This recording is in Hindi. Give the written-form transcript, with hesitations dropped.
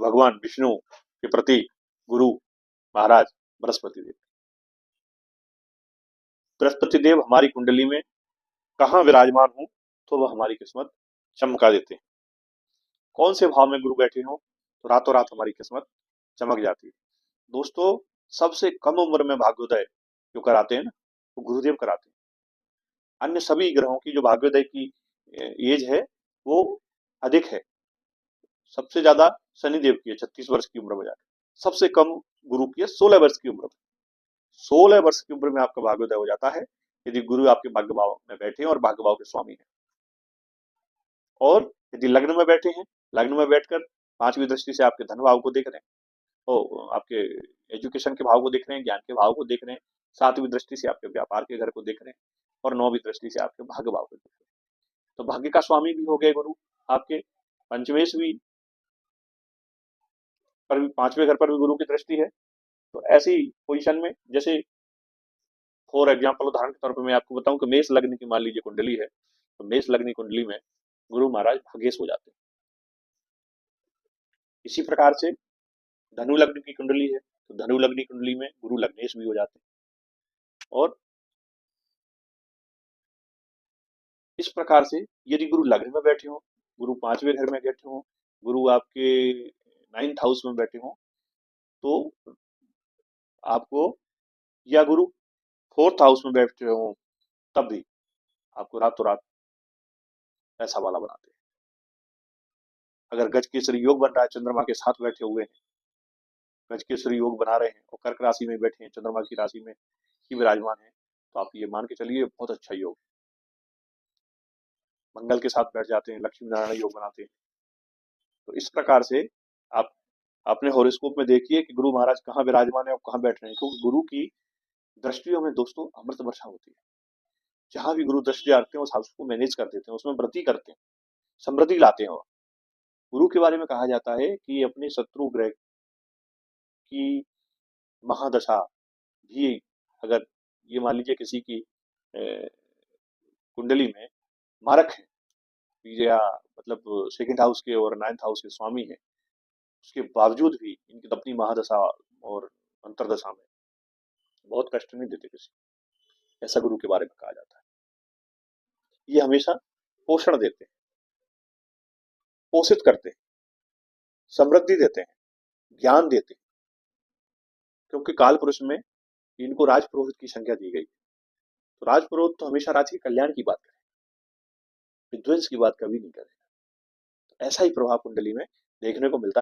भगवान विष्णु के प्रतीक गुरु महाराज बृहस्पति देव। बृहस्पति देव हमारी कुंडली में कहाँ विराजमान हो तो वह हमारी किस्मत चमका देते हैं। कौन से भाव में गुरु बैठे हो तो रातों रात हमारी किस्मत चमक जाती है। दोस्तों, सबसे कम उम्र में भाग्योदय जो कराते हैं ना, वो गुरुदेव कराते हैं। अन्य सभी ग्रहों की जो भाग्योदय की एज है वो अधिक है। सबसे ज्यादा शनिदेव की है 36 वर्ष की उम्र में जाकर, सबसे कम गुरु की है 16 वर्ष की उम्र में। 16 वर्ष की उम्र में आपका भाग्योदय हो जाता है यदि गुरु आपके भाग्य भाव में बैठे हैं और भाग्य भाव के स्वामी हैं। और यदि लग्न में बैठे हैं, लग्न में बैठकर 5वीं दृष्टि से आपके धन भाव को देख रहे हैं, आपके एजुकेशन के भाव को देख रहे हैं, ज्ञान के भाव को देख रहे हैं, 7वीं दृष्टि से आपके व्यापार के घर को देख रहे हैं, और 9वीं दृष्टि से आपके भाग्य भाव को देख रहे हैं। तो भाग्य का स्वामी भी हो गए गुरु आपके। पंचमेशवी पर भी, 5वें घर पर भी गुरु की दृष्टि है। तो ऐसी पोजीशन में, जैसे फॉर एग्जाम्पल उदाहरण के तौर पर मैं आपको बताऊं कि मेष लग्न की मान लीजिए कुंडली है, तो मेष लग्न की कुंडली में गुरु महाराज भाग्येश हो जाते हैं। इसी प्रकार से धनु लग्न की कुंडली है तो धनु लग्न की कुंडली में गुरु लग्नेश भी हो जाते हैं। और इस प्रकार से यदि गुरु लग्न में बैठे हो, गुरु 5वें घर में बैठे हो, गुरु आपके 9th हाउस में बैठे हो, तो आपको, या गुरु 4th हाउस में बैठे हो, तब भी आपको रातों रात पैसा वाला बनाते हैं। अगर गज केसरी योग बन रहा है, चंद्रमा के साथ बैठे हुए हैं, गज केसरी योग बना रहे हैं और कर्क राशि में बैठे हैं, चंद्रमा की राशि में ही विराजमान है, तो आप ये मान के चलिए बहुत अच्छा योग है। मंगल के साथ बैठ जाते हैं, लक्ष्मी नारायण योग बनाते हैं। तो इस प्रकार से आप अपने हॉरोस्कोप में देखिए कि गुरु महाराज कहाँ विराजमान है और कहाँ बैठ रहे हैं, क्योंकि गुरु की दृष्टियों में दोस्तों अमृत वर्षा होती है। जहां भी गुरु दृष्टि डालते हैं उस हाउस को मैनेज कर देते हैं, उसमें वृद्धि करते हैं, समृद्धि लाते हैं। और गुरु के बारे में कहा जाता है कि अपने शत्रु ग्रह की महादशा भी, अगर ये मान लीजिए किसी की कुंडली में मारक है, या मतलब 2nd हाउस के और 9th हाउस के स्वामी है, उसके बावजूद भी इनकी अपनी महादशा और अंतरदशा में बहुत कष्ट नहीं देते किसी, ऐसा गुरु के बारे में कहा जाता है। ये हमेशा पोषण देते हैं, पोषित करते हैं, समृद्धि देते हैं, ज्ञान देते हैं, क्योंकि काल पुरुष में इनको राजपुरोहित की संख्या दी गई है। तो राजपुरोहित तो हमेशा राज्य के कल्याण की बात करें, विध्वंस की बात कभी नहीं करेगा। तो ऐसा ही प्रभाव कुंडली में देखने को मिलता